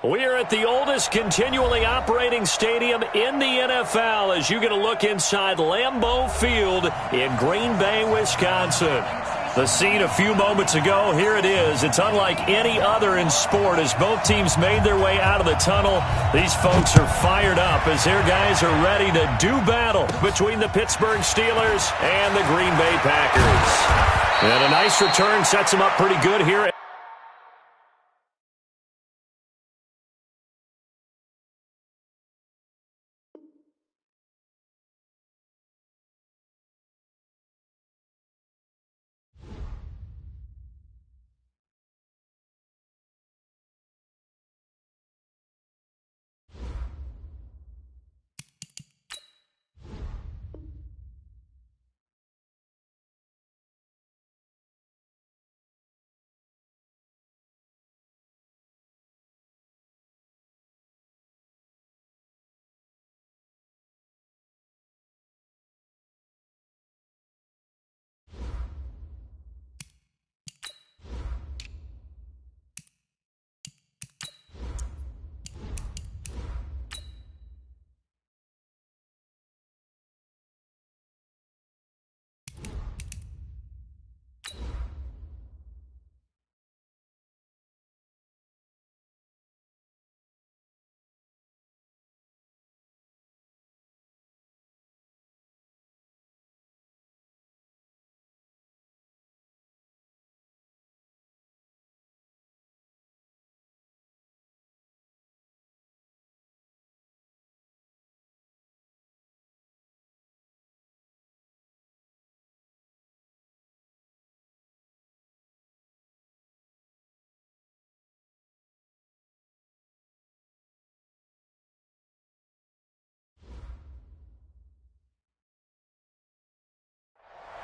We are at the oldest continually operating stadium in the NFL as you get a look inside Lambeau Field in Green Bay, Wisconsin. The scene a few moments ago, here it is. It's unlike any other in sport as both teams made their way out of the tunnel. These folks are fired up as their guys are ready to do battle between the Pittsburgh Steelers and the Green Bay Packers. And a nice return sets them up pretty good here.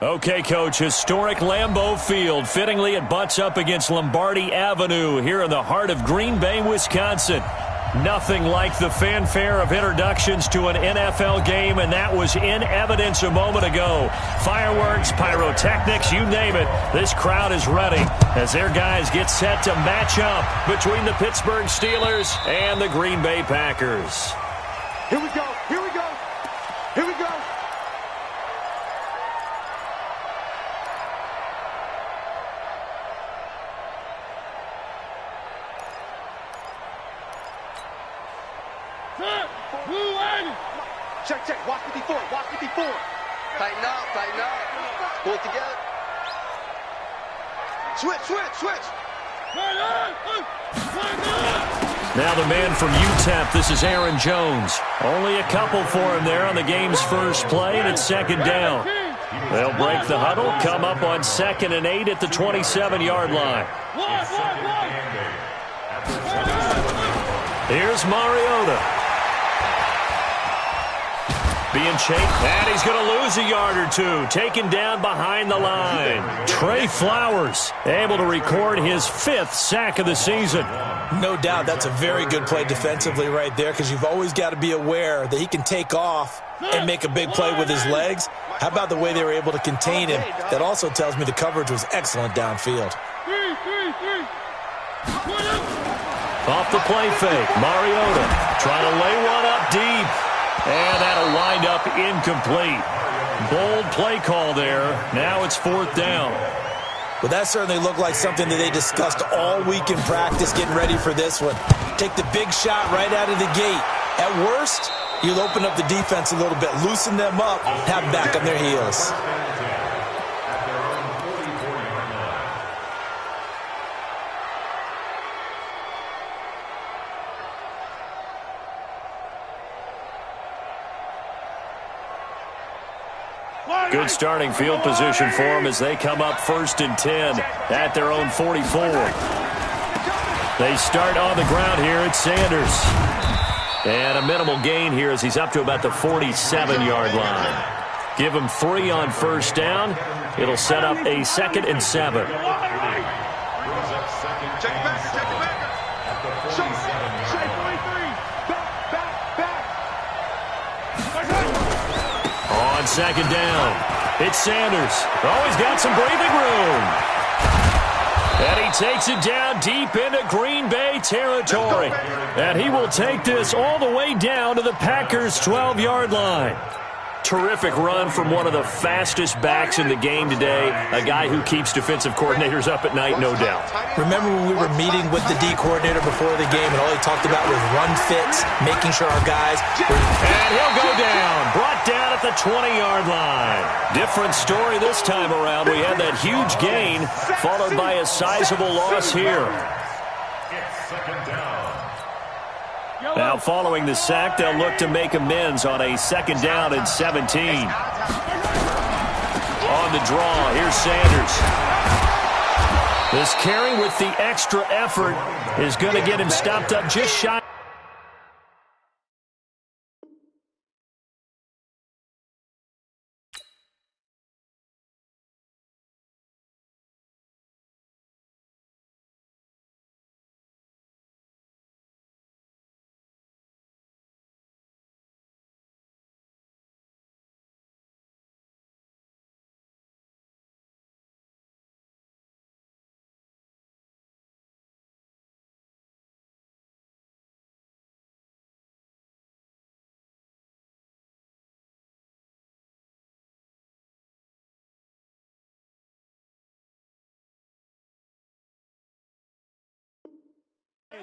Okay, Coach, historic Lambeau Field. Fittingly, it butts up against Lombardi Avenue here in the heart of Green Bay, Wisconsin. Nothing like the fanfare of introductions to an NFL game, and that was in evidence a moment ago. Fireworks, pyrotechnics, you name it. This crowd is ready as their guys get set to match up between the Pittsburgh Steelers and the Green Bay Packers. Here we go. Here we go. Here we go. Check, check. Walk with me forward. Walk with me forward. Tighten up, tighten up. Pull it together. Switch, switch, switch. Now the man from UTEP, this is Aaron Jones. Only a couple for him there on the game's first play, and it's second down. They'll break the huddle, come up on 2nd and 8 at the 27-yard line. Here's Mariota. Being chased, and he's going to lose a yard or two. Taken down behind the line. Trey Flowers able to record his 5th sack of the season. No doubt that's a very good play defensively right there because you've always got to be aware that he can take off and make a big play with his legs. How about the way they were able to contain him? That also tells me the coverage was excellent downfield. Off the play fake, Mariota trying to lay one up deep. And that'll wind up incomplete. Bold play call there. Now it's 4th down. Well, that certainly looked like something that they discussed all week in practice getting ready for this one. Take the big shot right out of the gate. At worst, you'll open up the defense a little bit, loosen them up, have them back on their heels. Good starting field position for them as they come up 1st and 10 at their own 44. They start on the ground here at Sanders. And a minimal gain here as he's up to about the 47-yard line. Give him 3 on 1st down. It'll set up a 2nd and 7. On 2nd down, it's Sanders. Oh, he's got some breathing room. And he takes it down deep into Green Bay territory. And he will take this all the way down to the Packers' 12-yard line. Terrific run from one of the fastest backs in the game today, a guy who keeps defensive coordinators up at night, no doubt. Remember when we were meeting with the D coordinator before the game and all he talked about was run fits, making sure our guys were... And he'll go down, brought down at the 20-yard line. Different story this time around. We had that huge gain followed by a sizable loss here. It's second down. Now following the sack, they'll look to make amends on a second down and 17. On the draw, here's Sanders. This carry with the extra effort is going to get him stopped up just shy.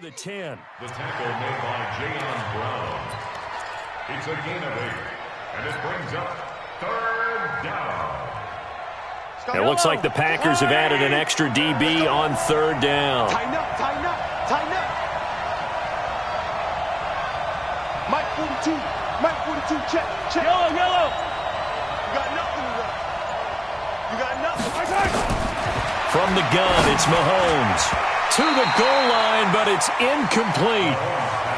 The 10. The tackle made by Jayon Brown. It's a gain of 8, and it brings up third down. It looks like the Packers have added an extra DB on third down. Tighten up, tighten up, tighten up. Mike 42, Mike 42, check, check. Yellow, yellow. You got nothing to run. You got nothing. From the gun, it's Mahomes. To the goal line, but it's incomplete.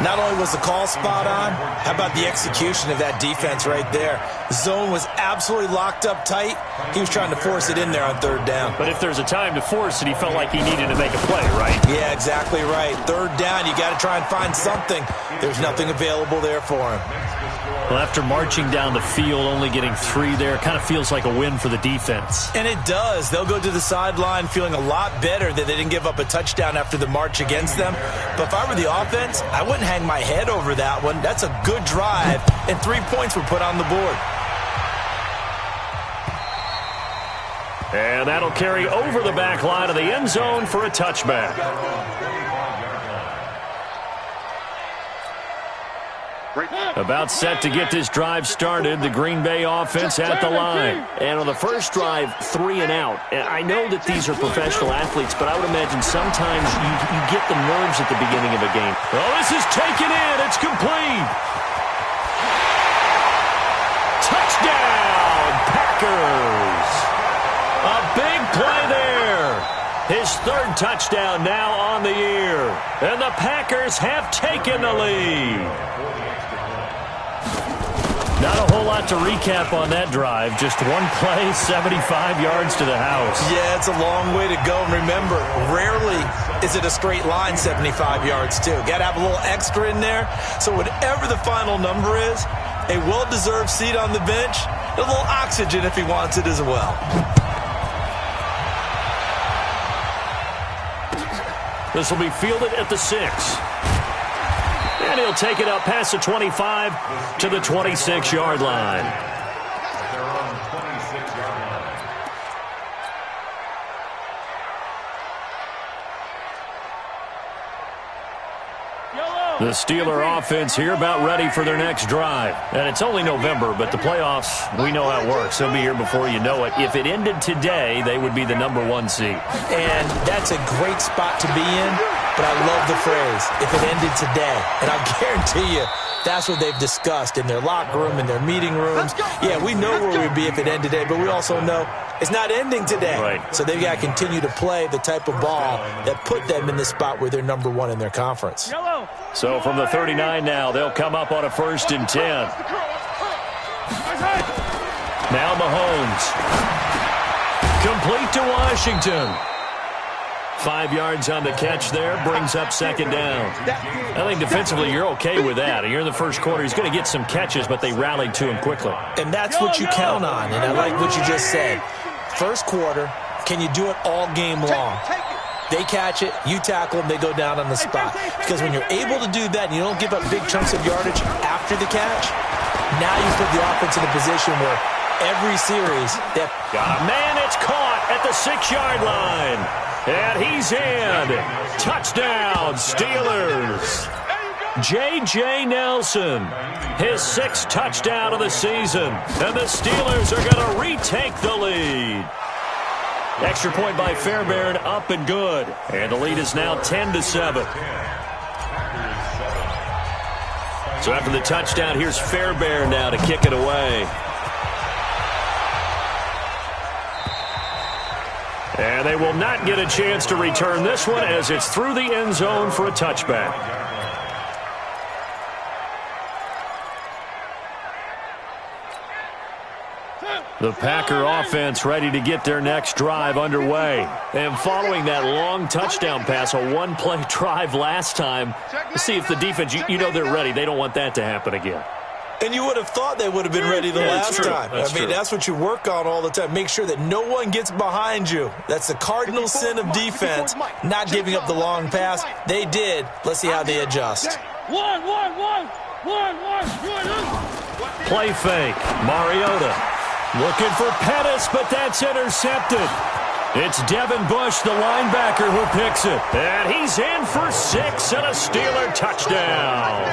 Not only was the call spot on, how about the execution of that defense right there? The zone was absolutely locked up tight. He was trying to force it in there on third down. But if there's a time to force it, he felt like he needed to make a play, right? Yeah, exactly right. Third down, you got to try and find something. There's nothing available there for him. Well, after marching down the field, only getting 3 there, kind of feels like a win for the defense. And it does. They'll go to the sideline feeling a lot better that they didn't give up a touchdown after the march against them. But if I were the offense, I wouldn't hang my head over that one. That's a good drive, and 3 points were put on the board. And that'll carry over the back line of the end zone for a touchback. About set to get this drive started, the Green Bay offense at the line. And on the first drive, 3 and out. And I know that these are professional athletes, but I would imagine sometimes you get the nerves at the beginning of a game. Oh, this is taken in. It's complete. Touchdown, Packers. A big play there. His third touchdown now on the year. And the Packers have taken the lead. Not a whole lot to recap on that drive. Just one play, 75 yards to the house. Yeah, it's a long way to go. And remember, rarely is it a straight line 75 yards, too. Got to have a little extra in there. So whatever the final number is, a well-deserved seat on the bench, a little oxygen if he wants it as well. This will be fielded at the 6. And he'll take it up past the 25 to the 26-yard line. They're on 26-yard line. The Steeler offense here about ready for their next drive. And it's only November, but the playoffs, we know how it works. They'll be here before you know it. If it ended today, they would be the number 1 seed. And that's a great spot to be in, but I love the phrase, if it ended today. And I'll guarantee you, that's what they've discussed in their locker room, in their meeting rooms. Yeah, we know where we'd be if it ended today, but we also know it's not ending today. Right. So they've got to continue to play the type of ball that put them in the spot where they're number 1 in their conference. So from the 39 now, they'll come up on a 1st and 10. Now Mahomes. Complete to Washington. 5 yards on the catch there, brings up 2nd down. I think defensively you're okay with that. You're in the first quarter. He's going to get some catches, but they rallied to him quickly. And that's what you count on, and I like what you just said. First quarter, can you do it all game long? They catch it, you tackle them, they go down on the spot. Because when you're able to do that and you don't give up big chunks of yardage after the catch, now you put the offense in a position where every series... Got a man, it's caught at the 6-yard line. And he's in. Touchdown, Steelers. J.J. Nelson, his 6th touchdown of the season. And the Steelers are going to retake the lead. Extra point by Fairbairn, up and good. And the lead is now 10-7. So after the touchdown, here's Fairbairn now to kick it away. And they will not get a chance to return this one as it's through the end zone for a touchback. The Packer offense ready to get their next drive underway. And following that long touchdown pass, a one-play drive last time, let's see if the defense, you know they're ready. They don't want that to happen again. And you would have thought they would have been ready the last time. That's what you work on all the time. Make sure that no one gets behind you. That's the cardinal sin of defense, not giving up the long pass. They did. Let's see how they adjust. Play fake. Mariota looking for Pettis, but that's intercepted. It's Devin Bush, the linebacker, who picks it. And he's in for 6 and a Steeler touchdown.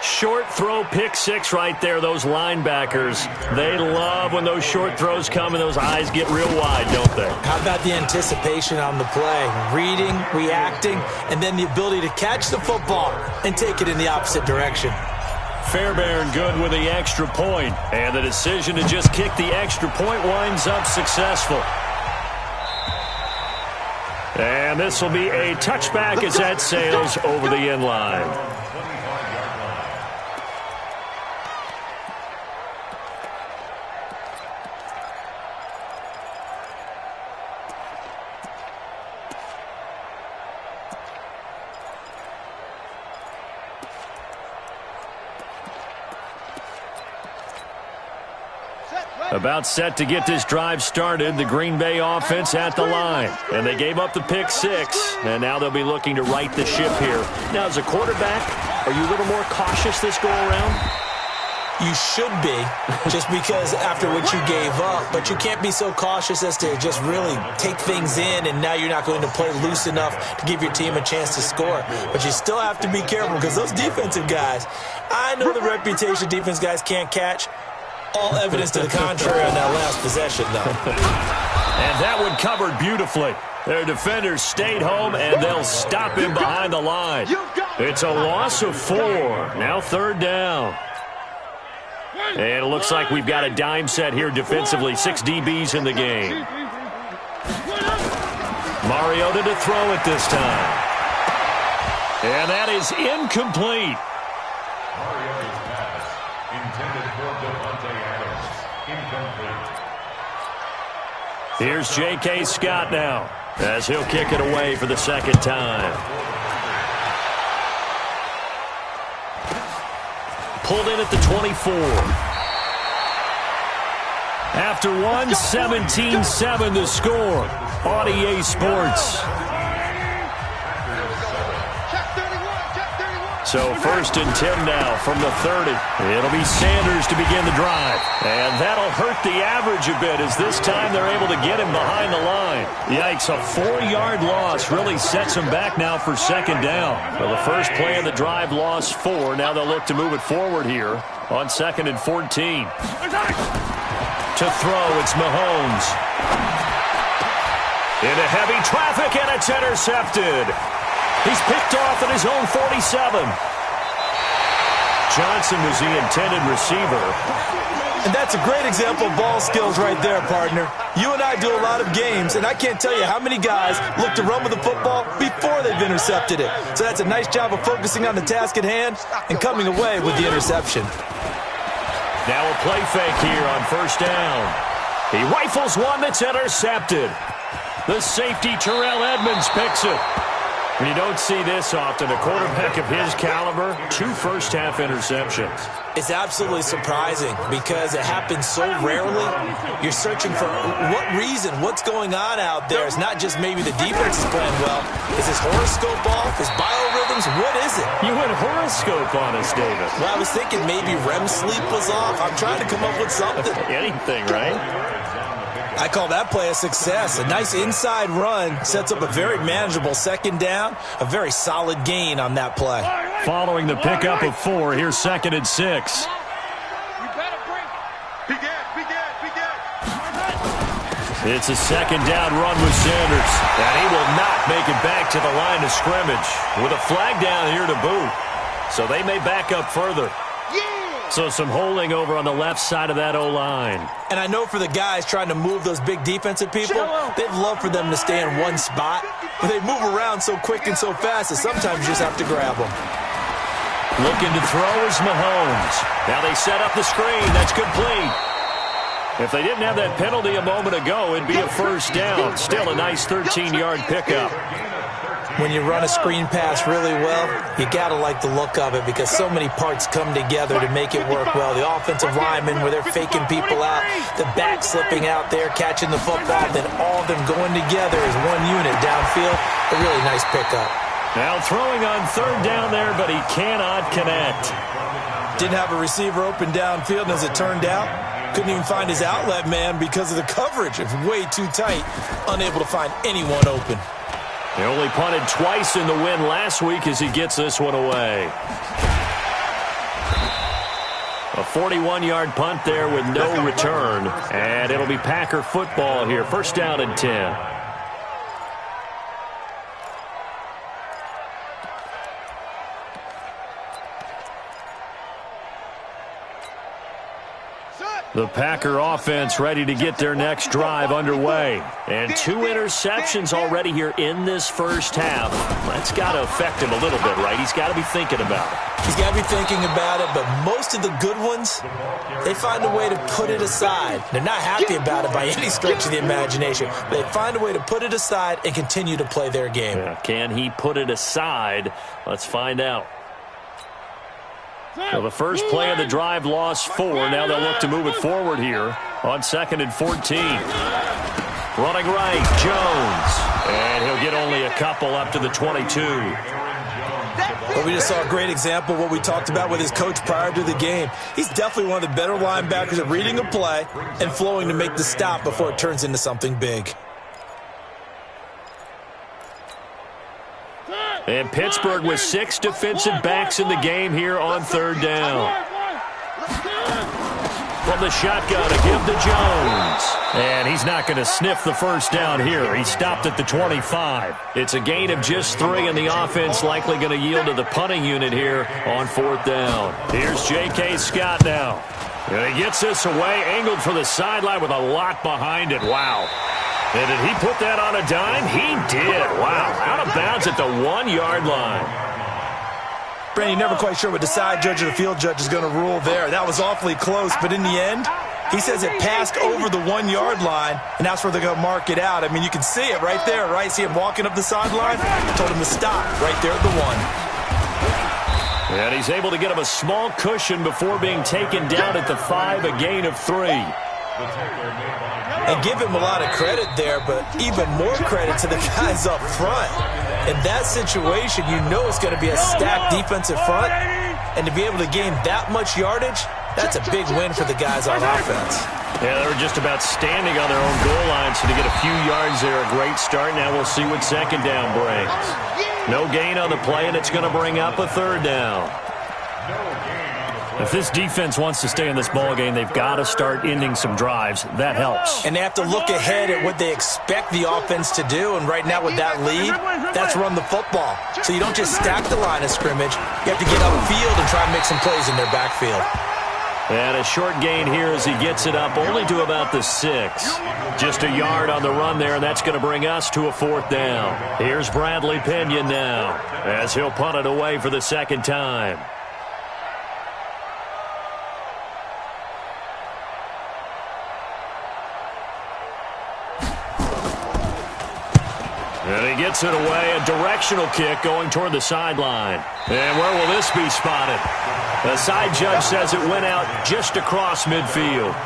Short throw, pick 6 right there. Those linebackers, they love when those short throws come and those eyes get real wide, don't they? How about the anticipation on the play? Reading, reacting, and then the ability to catch the football and take it in the opposite direction. Fairbairn good with the extra point, and the decision to just kick the extra point winds up successful. And this will be a touchback as that sails over the end line. About set to get this drive started, the Green Bay offense at the line. And they gave up the pick 6, and now they'll be looking to right the ship here. Now, as a quarterback, are you a little more cautious this go-around? You should be, just because after what you gave up. But you can't be so cautious as to just really take things in, and now you're not going to play loose enough to give your team a chance to score. But you still have to be careful, because those defensive guys, I know the reputation defense guys can't catch. All evidence to the contrary on that last possession, though. And that one covered beautifully. Their defenders stayed home, and they'll stop him behind the line. It's a loss of 4. Now 3rd down. And it looks like we've got a dime set here defensively. 6 DBs in the game. Mariota to throw it this time. And that is incomplete. Here's J.K. Scott now, as he'll kick it away for the 2nd time. Pulled in at the 24. After one, 17-7 the score on EA Sports. So 1st and 10 now from the 30. It'll be Sanders to begin the drive. And that'll hurt the average a bit, as this time they're able to get him behind the line. Yikes, a 4-yard loss really sets them back now for 2nd down. Well, the first play of the drive lost 4. Now they'll look to move it forward here on 2nd and 14. To throw, it's Mahomes. Into heavy traffic, and it's intercepted. He's picked off at his own 47. Johnson was the intended receiver. And that's a great example of ball skills right there, partner. You and I do a lot of games, and I can't tell you how many guys look to run with the football before they've intercepted it. So that's a nice job of focusing on the task at hand and coming away with the interception. Now a play fake here on 1st down. He rifles one that's intercepted. The safety, Terrell Edmonds, picks it. And you don't see this often. A quarterback of his caliber, 2 first-half interceptions. It's absolutely surprising because it happens so rarely. You're searching for what reason, what's going on out there. It's not just maybe the defense is playing well. Is his horoscope off? His biorhythms? What is it? You went horoscope on us, David. Well, I was thinking maybe REM sleep was off. I'm trying to come up with something. Anything, right? I call that play a success. A nice inside run sets up a very manageable second down. A very solid gain on that play. Following the pickup of 4, here's 2nd and 6. You better bring it. Begin. It's a second down run with Sanders. And he will not make it back to the line of scrimmage with a flag down here to boot. So they may back up further. So some holding over on the left side of that O-line. And I know for the guys trying to move those big defensive people, they'd love for them to stay in one spot. But they move around so quick and so fast that sometimes you just have to grab them. Looking to throw is Mahomes. Now they set up the screen. That's complete. If they didn't have that penalty a moment ago, it'd be a first down. Still a nice 13-yard pickup. When you run a screen pass really well, you got to like the look of it because so many parts come together to make it work well. The offensive linemen, where they're faking people out, the back slipping out there, catching the football, then all of them going together as one unit downfield. A really nice pickup. Now throwing on 3rd down there, but he cannot connect. Didn't have a receiver open downfield, and as it turned out, couldn't even find his outlet man because of the coverage. It's way too tight, unable to find anyone open. He only punted twice in the win last week as he gets this one away. A 41-yard punt there with no return. And it'll be Packer football here. First down and 10. The Packer offense ready to get their next drive underway. And 2 interceptions already here in this first half. That's got to affect him a little bit, right? He's got to be thinking about it. He's got to be thinking about it, but most of the good ones, they find a way to put it aside. They're not happy about it by any stretch of the imagination. They find a way to put it aside and continue to play their game. Yeah, can he put it aside? Let's find out. So the first play of the drive lost 4. Now they'll look to move it forward here on 2nd and 14. Running right, Jones. And he'll get only a couple up to the 22. But we just saw a great example of what we talked about with his coach prior to the game. He's definitely one of the better linebackers at reading a play and flowing to make the stop before it turns into something big. And Pittsburgh with 6 defensive backs in the game here on 3rd down. From the shotgun, a give to Jones. And he's not going to sniff the first down here. He stopped at the 25. It's a gain of just 3, and the offense likely going to yield to the punting unit here on 4th down. Here's J.K. Scott now. And he gets this away, angled for the sideline with a lot behind it. Wow. And did he put that on a dime? He did. Wow. Out of bounds at the 1-yard line. Brandon, you're never quite sure what the side judge or the field judge is going to rule there. That was awfully close, but in the end, he says it passed over the 1-yard line, and that's where they're going to mark it out. I mean, you can see it right there, right? See him walking up the sideline? Told him to stop right there at the 1. And he's able to get him a small cushion before being taken down at the 5, a gain of 3. And give him a lot of credit there, but even more credit to the guys up front. In that situation, you know it's going to be a stacked defensive front, and to be able to gain that much yardage, that's a big win for the guys on offense. Yeah, they were just about standing on their own goal line, so to get a few yards there, a great start. Now we'll see what 2nd down brings. No gain on the play, and it's going to bring up a 3rd down. If this defense wants to stay in this ballgame, they've got to start ending some drives. That helps. And they have to look ahead at what they expect the offense to do. And right now with that lead, that's run the football. So you don't just stack the line of scrimmage. You have to get upfield and try and make some plays in their backfield. And a short gain here as he gets it up only to about the 6. Just a yard on the run there, and that's going to bring us to a 4th down. Here's Bradley Pinion now as he'll punt it away for the 2nd time. And he gets it away, a directional kick going toward the sideline. And where will this be spotted? The side judge says it went out just across midfield.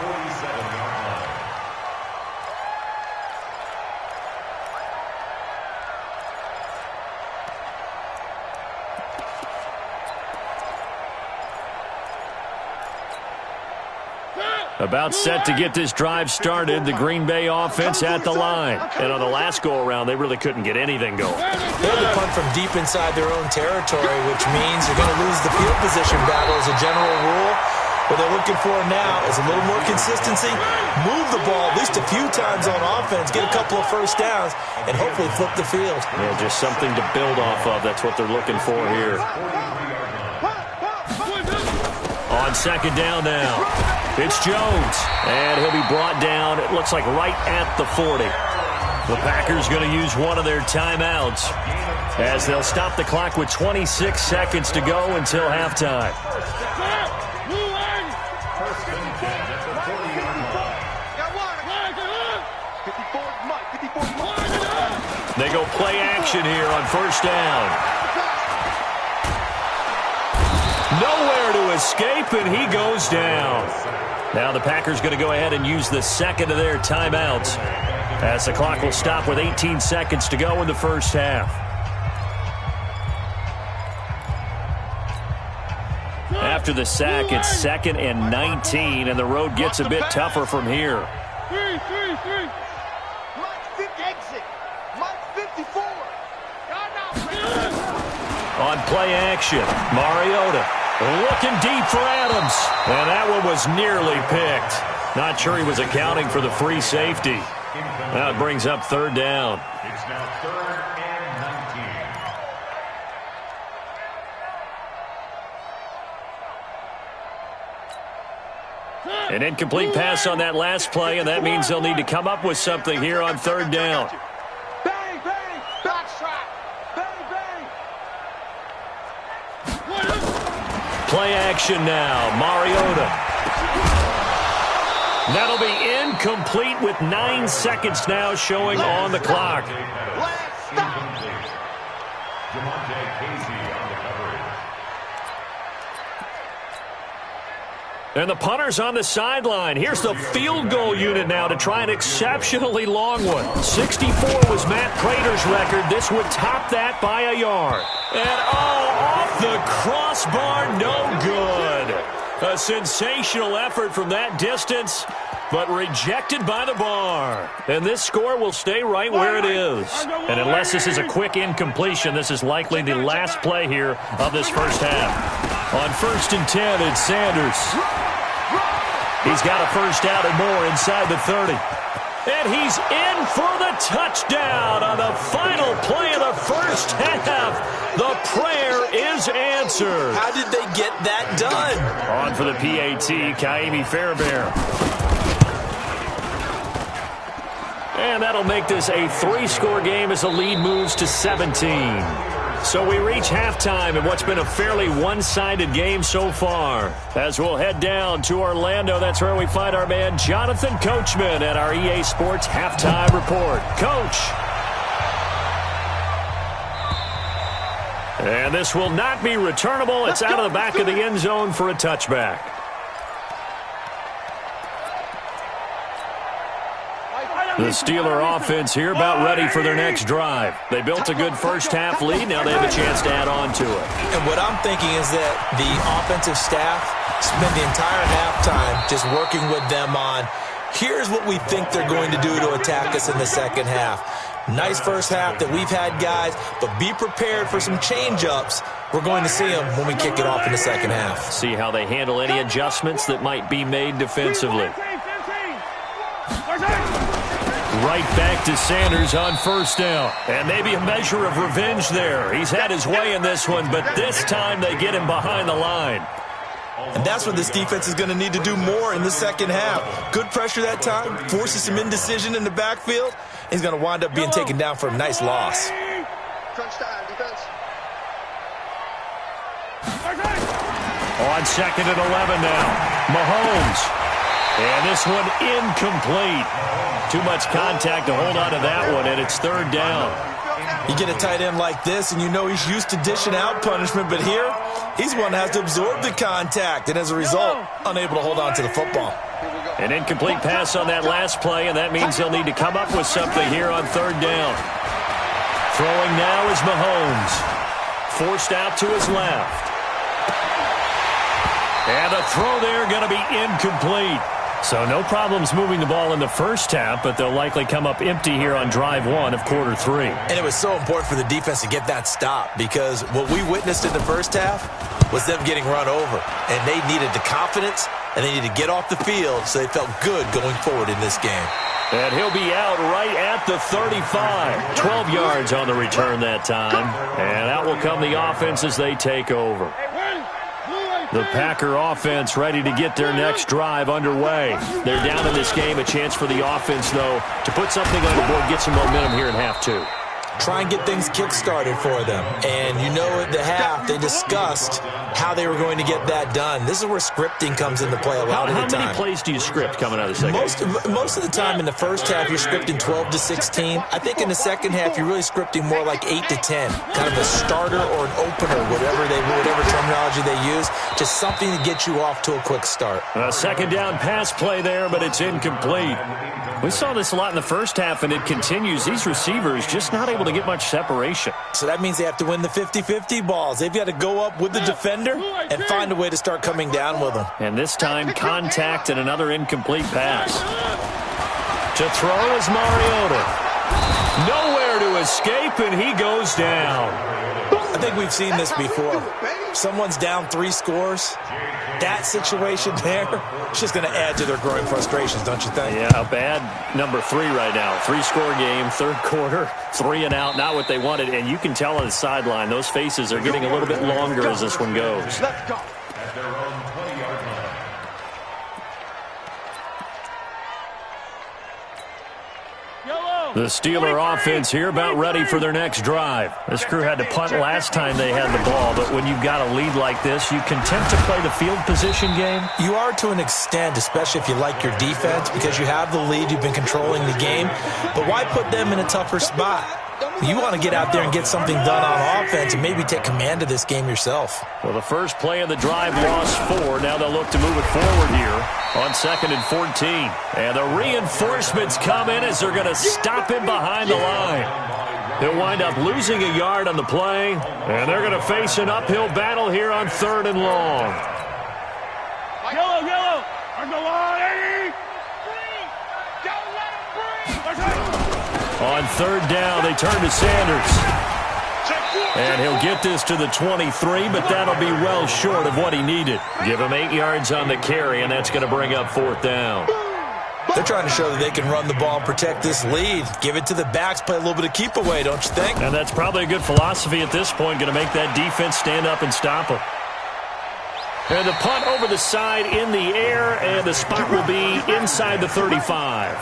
About set to get this drive started, the Green Bay offense at the line. And on the last go-around, they really couldn't get anything going. They had to punt from deep inside their own territory, which means you're going to lose the field position battle as a general rule. What they're looking for now is a little more consistency, move the ball at least a few times on offense, get a couple of first downs, and hopefully flip the field. Yeah, just something to build off of. That's what they're looking for here. On second down now, it's Jones, and he'll be brought down, it looks like right at the 40. The Packers going to use one of their timeouts as they'll stop the clock with 26 seconds to go until halftime. They go play action here on first down. Nowhere to escape, and he goes down. Now the Packers going to go ahead and use the second of their timeouts as the clock will stop with 18 seconds to go in the first half. After the sack, it's 2nd and 19, and the road gets a bit tougher from here. On play action, Mariota looking deep for Adams, and that one was nearly picked. Not sure he was accounting for the free safety. Now it brings up third down. It's now 3rd and 19. An incomplete pass on that last play, and that means they'll need to come up with something here on third down. Bang, bang, backtrack. Bang, bang. Play action now, Mariota. That'll be incomplete with 9 seconds now showing on the clock. And the punter's on the sideline. Here's the field goal unit now to try an exceptionally long one. 64 was Matt Prater's record. This would top that by a yard. And off the crossbar, no good. A sensational effort from that distance, but rejected by the bar. And this score will stay right where it is. And unless this is a quick incompletion, this is likely the last play here of this first half. On 1st and 10, it's Sanders. He's got a first down and more inside the 30. And he's in for the touchdown on the final play of the first half. The prayer is answered. How did they get that done? On for the PAT, Ka'imi Fairbairn. And that'll make this a 3-score game as the lead moves to 17. So we reach halftime in what's been a fairly one-sided game so far. As we'll head down to Orlando, that's where we find our man Jonathan Coachman at our EA Sports Halftime Report. Coach. And this will not be returnable. It's out of the back of the end zone for a touchback. The Steeler offense here about ready for their next drive. They built a good first half lead. Now they have a chance to add on to it. And what I'm thinking is that the offensive staff spend the entire halftime just working with them on, here's what we think they're going to do to attack us in the second half. Nice first half that we've had, guys, but be prepared for some change-ups. We're going to see them when we kick it off in the second half. See how they handle any adjustments that might be made defensively. Right back to Sanders on first down. And maybe a measure of revenge there. He's had his way in this one, but this time they get him behind the line. And that's what this defense is going to need to do more in the second half. Good pressure that time, forces some indecision in the backfield. He's going to wind up being taken down for a nice loss. Crunch time, defense. On 2nd and 11 now, Mahomes. And this one incomplete. Too much contact to hold on to that one, and it's third down. You get a tight end like this, and you know he's used to dishing out punishment, but here, he's one that has to absorb the contact, and as a result, unable to hold on to the football. An incomplete pass on that last play, and that means they'll need to come up with something here on third down. Throwing now is Mahomes. Forced out to his left. And the throw there going to be incomplete. So no problems moving the ball in the first half, but they'll likely come up empty here on drive one of quarter three. And it was so important for the defense to get that stop because what we witnessed in the first half was them getting run over. And they needed the confidence, and they needed to get off the field so they felt good going forward in this game. And he'll be out right at the 35. 12 yards on the return that time. And out will come the offense as they take over. The Packer offense ready to get their next drive underway. They're down in this game. A chance for the offense, though, to put something on the board, get some momentum here in half two. Try and get things kick-started for them. And you know at the half, they discussed how they were going to get that done. This is where scripting comes into play a lot of the time. How many plays do you script coming out of the second half? Most of the time in the first half, you're scripting 12 to 16. I think in the second half, you're really scripting more like 8 to 10. Kind of a starter or an opener, whatever terminology they use. Just something to get you off to a quick start. A second down pass play there, but it's incomplete. We saw this a lot in the first half, and it continues. These receivers just not able to get much separation. So that means they have to win the 50-50 balls. They've got to go up with the defender and find a way to start coming down with them. And this time, contact and another incomplete pass. To throw is Mariota. Nowhere to escape, and he goes down. I think we've seen this before. Someone's down 3 scores. That situation there, it's just going to add to their growing frustrations, don't you think? Yeah, a bad number 3 right now. 3-score game, third quarter, 3 and out, not what they wanted. And you can tell on the sideline, those faces are getting a little bit longer as this one goes. Let's go. At their own 20-yard line. The Steeler offense here about ready for their next drive. This crew had to punt last time they had the ball, but when you've got a lead like this, you content to play the field position game? You are to an extent, especially if you like your defense, because you have the lead, you've been controlling the game. But why put them in a tougher spot? You want to get out there and get something done on offense and maybe take command of this game yourself. Well, the first play of the drive lost 4. Now they'll look to move it forward here on 2nd and 14. And the reinforcements come in as they're going to stop him behind the line. They'll wind up losing a yard on the play, and they're going to face an uphill battle here on 3rd and long. Yellow. On the line. Don't let him breathe. On 3rd down, they turn to Sanders. And he'll get this to the 23, but that'll be well short of what he needed. Give him 8 yards on the carry, and that's going to bring up 4th down. They're trying to show that they can run the ball and protect this lead. Give it to the backs, play a little bit of keep away, don't you think? And that's probably a good philosophy at this point, going to make that defense stand up and stop him. And the punt over the side in the air, and the spot will be inside the 35.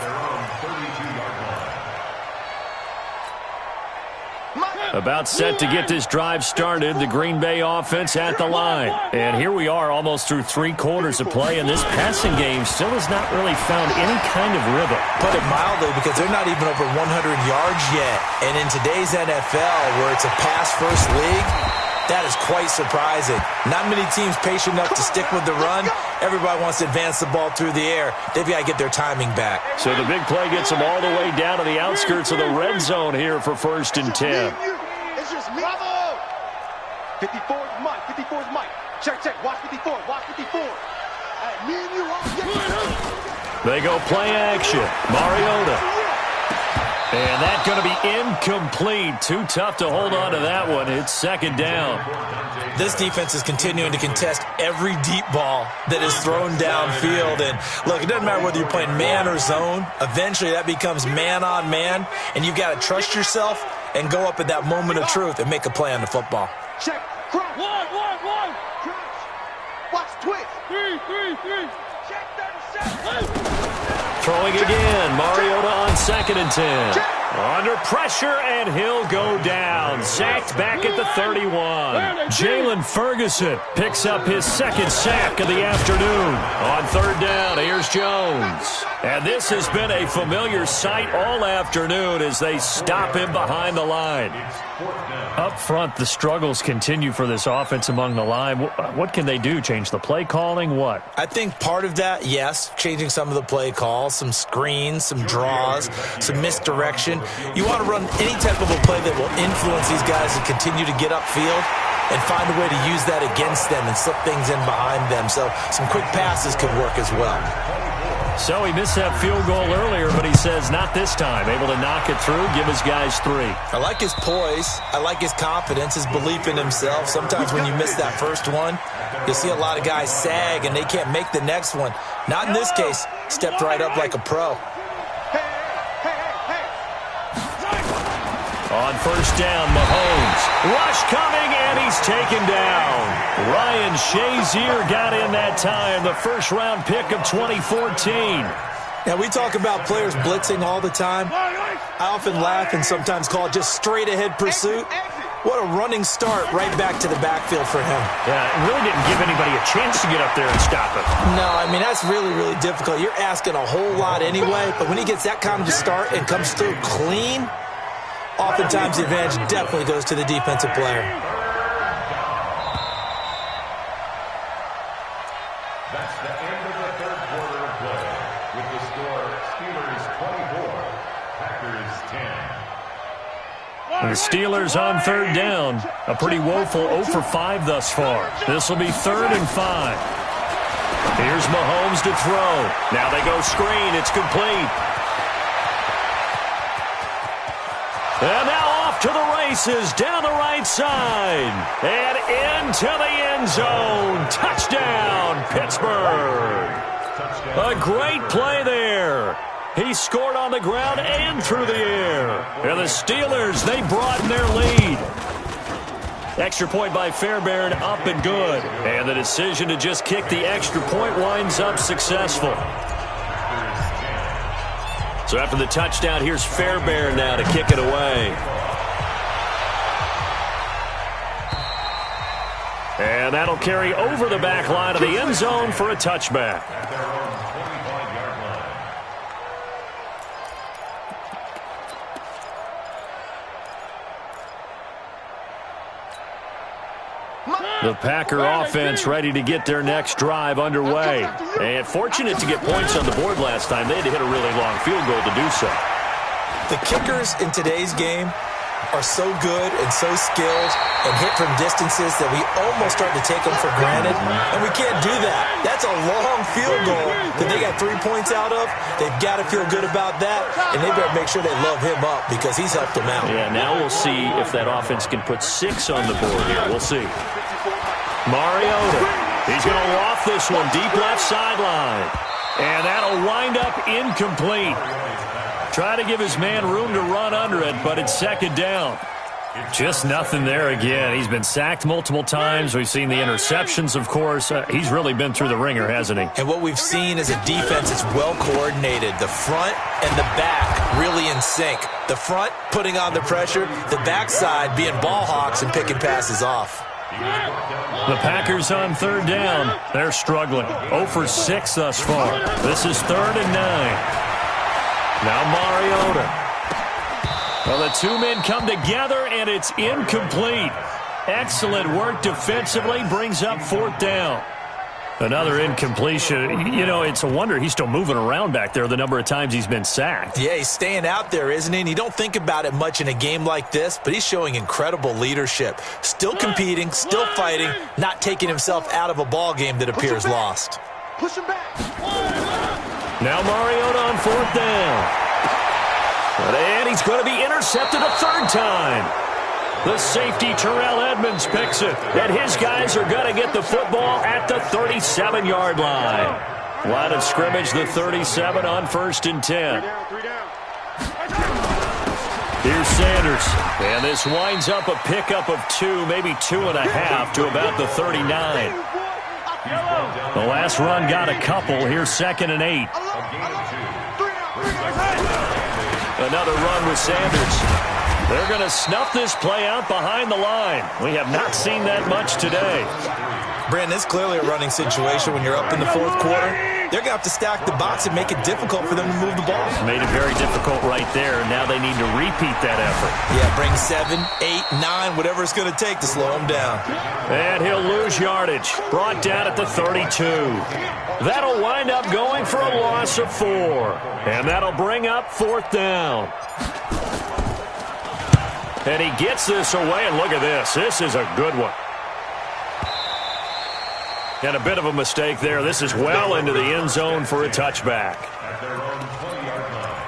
About set to get this drive started, the Green Bay offense at the line. And here we are almost through 3 quarters of play, and this passing game still has not really found any kind of rhythm. Put it mildly, because they're not even over 100 yards yet. And in today's NFL, where it's a pass-first league, that is quite surprising. Not many teams patient enough to stick with the run. Everybody wants to advance the ball through the air. They've got to get their timing back. So the big play gets them all the way down to the outskirts of the red zone here for 1st and 10. It's just me. Bravo! 54 is Mike. 54 is Mike. Check. Watch 54. Watch 54. Me and you all. They go play action. Mariota. And that's going to be incomplete. Too tough to hold on to that one. It's 2nd down. This defense is continuing to contest every deep ball that is thrown downfield. And look, it doesn't matter whether you're playing man or zone. Eventually that becomes man on man. And you've got to trust yourself and go up at that moment of truth and make a play on the football. Check. Crouch. One. Crouch. Watch twist. 3. Check 37. Throwing again. Mariota on 2nd and 10. Under pressure, and he'll go down. Sacked back at the 31. Jalen Ferguson picks up his 2nd sack of the afternoon. On 3rd down, here's Jones. And this has been a familiar sight all afternoon as they stop him behind the line. Up front, the struggles continue for this offense among the line. What can they do? Change the play calling? What? I think part of that, yes, changing some of the play calls, some screens, some draws, some misdirection. You want to run any type of a play that will influence these guys to continue to get upfield and find a way to use that against them and slip things in behind them. So some quick passes could work as well. So he missed that field goal earlier, but he says not this time. Able to knock it through, give his guys 3. I like his poise. I like his confidence, his belief in himself. Sometimes when you miss that first one, you'll see a lot of guys sag and they can't make the next one. Not in this case. Stepped right up like a pro. On first down, Mahomes. Rush coming, and he's taken down. Ryan Shazier got in that time, the first-round pick of 2014. Now, we talk about players blitzing all the time. I often laugh and sometimes call it just straight-ahead pursuit. What a running start right back to the backfield for him. Yeah, it really didn't give anybody a chance to get up there and stop it. No, I mean, that's really, really difficult. You're asking a whole lot anyway, but when he gets that kind of a start and comes through clean, oftentimes the advantage definitely goes to the defensive player. That's the end of the third quarter of play. With the score, Steelers 24, Packers 10. And the Steelers on third down. A pretty woeful 0 for 5 thus far. This will be 3rd and 5. Here's Mahomes to throw. Now they go screen. It's complete. And now off to the races, down the right side, and into the end zone. Touchdown, Pittsburgh. A great play there. He scored on the ground and through the air. And the Steelers, they broaden their lead. Extra point by Fairbairn, up and good. And the decision to just kick the extra point winds up successful. So after the touchdown, here's Fairbairn now to kick it away. And that'll carry over the back line of the end zone for a touchback. The Packer offense ready to get their next drive underway. And fortunate to get points on the board last time. They had to hit a really long field goal to do so. The kickers in today's game are so good and so skilled and hit from distances that we almost start to take them for granted. And we can't do that. That's a long field goal that they got 3 points out of. They've got to feel good about that. And they better make sure they love him up because he's helped them out. Yeah, now we'll see if that offense can put 6 on the board here. We'll see. Mariota. He's going to loft this one deep left sideline. And that'll wind up incomplete. Try to give his man room to run under it, but it's 2nd down. Just nothing there again. He's been sacked multiple times. We've seen the interceptions, of course. He's really been through the ringer, hasn't he? And what we've seen is a defense that's well coordinated. The front and the back really in sync. The front putting on the pressure, the backside being ball hawks and picking passes off. The Packers on 3rd down. They're struggling. 0 for 6 thus far. This is 3rd and 9. Now Mariota. Well, the 2 men come together, and it's incomplete. Excellent work defensively. Brings up 4th down. Another incompletion. You know, it's a wonder he's still moving around back there the number of times he's been sacked. Yeah, he's staying out there, isn't he? And you don't think about it much in a game like this, but he's showing incredible leadership. Still competing, still fighting, not taking himself out of a ball game that appears lost. Push him back. Now Mariota on 4th down. And he's going to be intercepted a 3rd time. The safety, Terrell Edmonds, picks it. And his guys are going to get the football at the 37-yard line. Line of scrimmage, the 37 on 1st and 10. Here's Sanders. And this winds up a pickup of 2, maybe 2.5 to about the 39. The last run got a couple. Here's 2nd and 8. Another run with Sanders. They're going to snuff this play out behind the line. We have not seen that much today. Brandon, it's clearly a running situation when you're up in the fourth quarter. They're going to have to stack the box and make it difficult for them to move the ball. Made it very difficult right there. Now they need to repeat that effort. Yeah, bring 7, 8, 9, whatever it's going to take to slow him down. And he'll lose yardage. Brought down at the 32. That'll wind up going for a loss of 4. And that'll bring up 4th down. And he gets this away, and look at this. This is a good one. And a bit of a mistake there. This is well into the end zone for a touchback. At their own 20-yard line.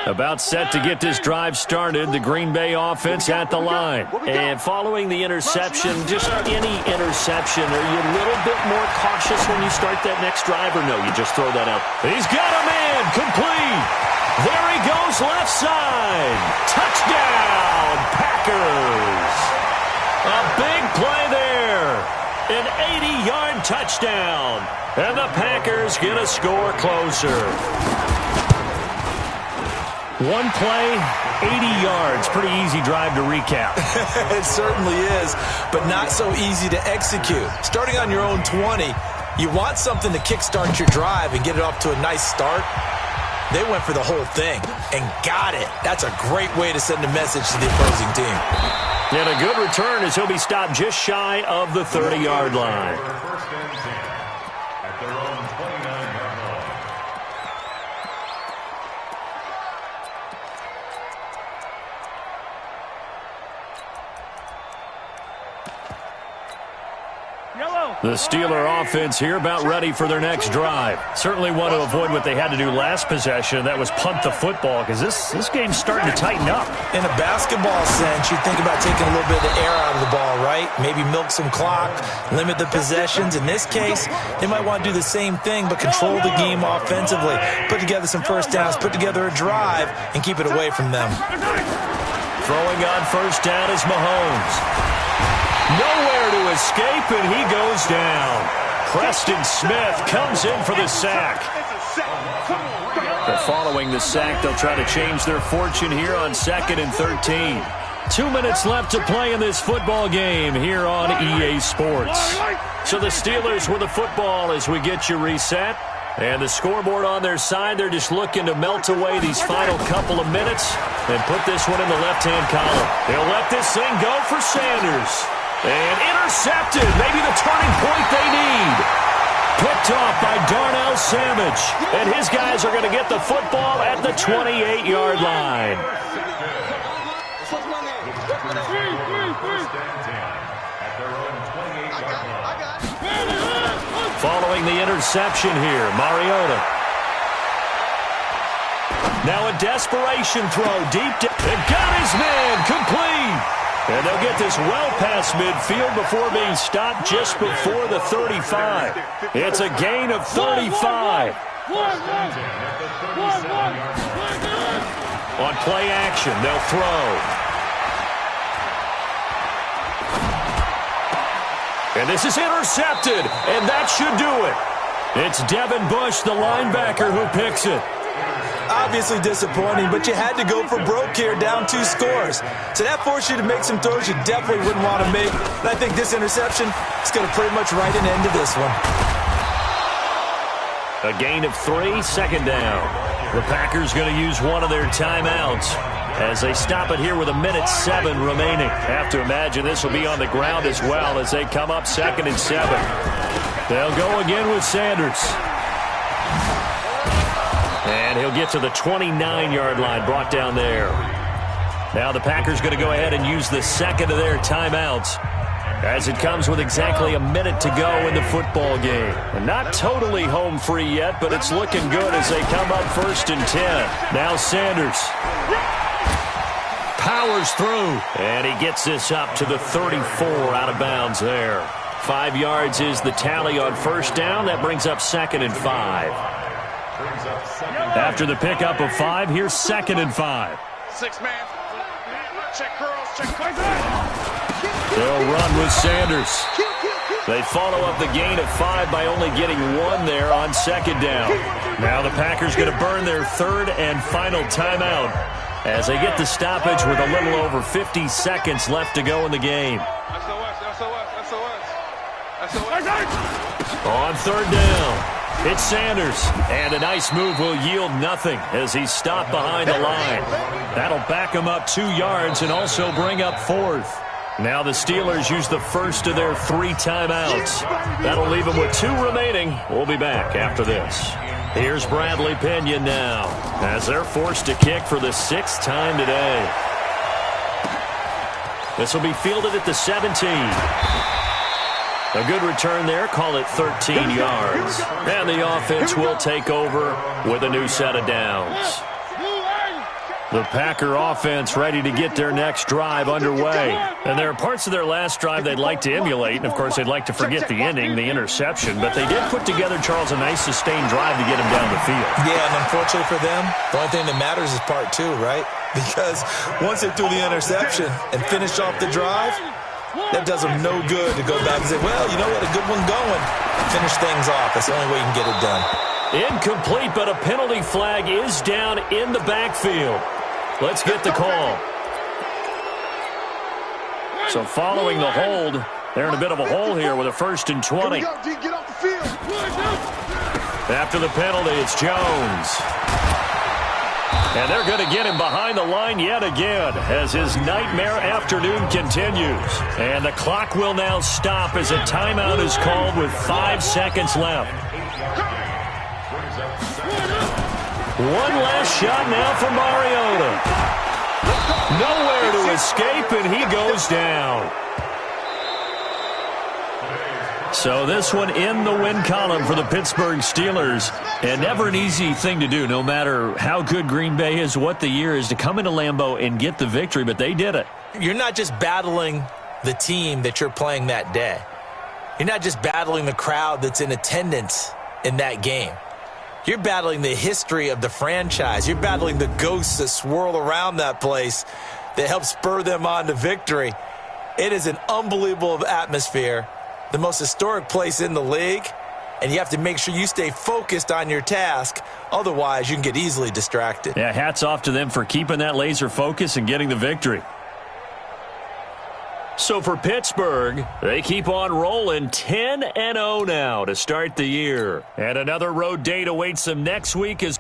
About set to get this drive started, the Green Bay offense at the line. And following the interception, just any interception, are you a little bit more cautious when you start that next drive, or no, you just throw that out? He's got a man, complete. There he goes, left side. Touchdown, Packers. A big play there. An 80-yard touchdown. And the Packers get a score closer. One play, 80 yards. Pretty easy drive to recap. It certainly is, but not so easy to execute. Starting on your own 20, you want something to kickstart your drive and get it off to a nice start. They went for the whole thing and got it. That's a great way to send a message to the opposing team. And a good return as he'll be stopped just shy of the 30-yard line. First and 10 at their own 29-yard line. The Steeler offense here about ready for their next drive. Certainly want to avoid what they had to do last possession. That was punt the football, because this game's starting to tighten up. In a basketball sense, you think about taking a little bit of the air out of the ball, right? Maybe milk some clock, limit the possessions. In this case, they might want to do the same thing, but control the game offensively. Put together some first downs, put together a drive, and keep it away from them. Throwing on first down is Mahomes. Nowhere to escape, and he goes down. Preston Smith comes in for the sack. But following the sack, they'll try to change their fortune here on 2nd and 13. 2 minutes left to play in this football game here on EA Sports. So the Steelers with the football as we get you reset. And the scoreboard on their side, they're just looking to melt away these final couple of minutes and put this one in the left-hand column. They'll let this thing go for Sanders. And intercepted, maybe the turning point they need. Picked off by Darnell Savage. And his guys are going to get the football at the 28-yard line. Following the interception here, Mariota. Now a desperation throw deep down. And got his man complete. And they'll get this well past midfield before being stopped just before the 35. It's a gain of 35. On play action, they'll throw. And this is intercepted, and that should do it. It's Devin Bush, the linebacker, who picks it. Obviously disappointing, but you had to go for broke here, down 2 scores. So that forced you to make some throws you definitely wouldn't want to make. And I think this interception is going to pretty much write an end to this one. A gain of 3, 2nd down. The Packers going to use one of their timeouts as they stop it here with 1:07 remaining. Have to imagine this will be on the ground as well as they come up 2nd and 7. They'll go again with Sanders. And he'll get to the 29-yard line, brought down there. Now the Packers going to go ahead and use the second of their timeouts as it comes with exactly 1 minute to go in the football game. And not totally home free yet, but it's looking good as they come up 1st and 10. Now Sanders powers through, and he gets this up to the 34 out of bounds there. 5 yards is the tally on first down. That brings up 2nd and 5. After the pickup of 5, here's 2nd and 5. 6-man. Check curls, check. They'll run with Sanders. They follow up the gain of 5 by only getting 1 there on second down. Now the Packers going to burn their third and final timeout as they get the stoppage with a little over 50 seconds left to go in the game. On third down, it's Sanders, and a nice move will yield nothing as he's stopped behind the line. That'll back him up 2 yards and also bring up 4th. Now the Steelers use the first of their 3 timeouts. That'll leave them with 2 remaining. We'll be back after this. Here's Bradley Pinion now as they're forced to kick for the 6th time today. This will be fielded at the 17. A good return there, call it 13 yards. And the offense will take over with a new set of downs. The Packer offense ready to get their next drive underway. And there are parts of their last drive they'd like to emulate. And, of course, they'd like to forget the ending, the interception. But they did put together, Charles, a nice sustained drive to get him down the field. Yeah, and unfortunately for them, the only thing that matters is part 2, right? Because once they threw the interception and finished off the drive, that does them no good to go back and say, well, you know what, a good one going. Finish things off. That's the only way you can get it done. Incomplete, but a penalty flag is down in the backfield. Let's get the call. So following the hold, they're in a bit of a hole here with a 1st and 20. After the penalty, it's Jones. And they're going to get him behind the line yet again as his nightmare afternoon continues. And the clock will now stop as a timeout is called with 5 seconds left. One last shot now for Mariota. Nowhere to escape, and he goes down. So this one in the win column for the Pittsburgh Steelers. And never an easy thing to do, no matter how good Green Bay is, what the year is, to come into Lambeau and get the victory, but they did it. You're not just battling the team that you're playing that day. You're not just battling the crowd that's in attendance in that game. You're battling the history of the franchise. You're battling the ghosts that swirl around that place that help spur them on to victory. It is an unbelievable atmosphere, the most historic place in the league, and you have to make sure you stay focused on your task. Otherwise, you can get easily distracted. Yeah, hats off to them for keeping that laser focus and getting the victory. So for Pittsburgh, they keep on rolling 10-0 now to start the year. And another road date awaits them next week as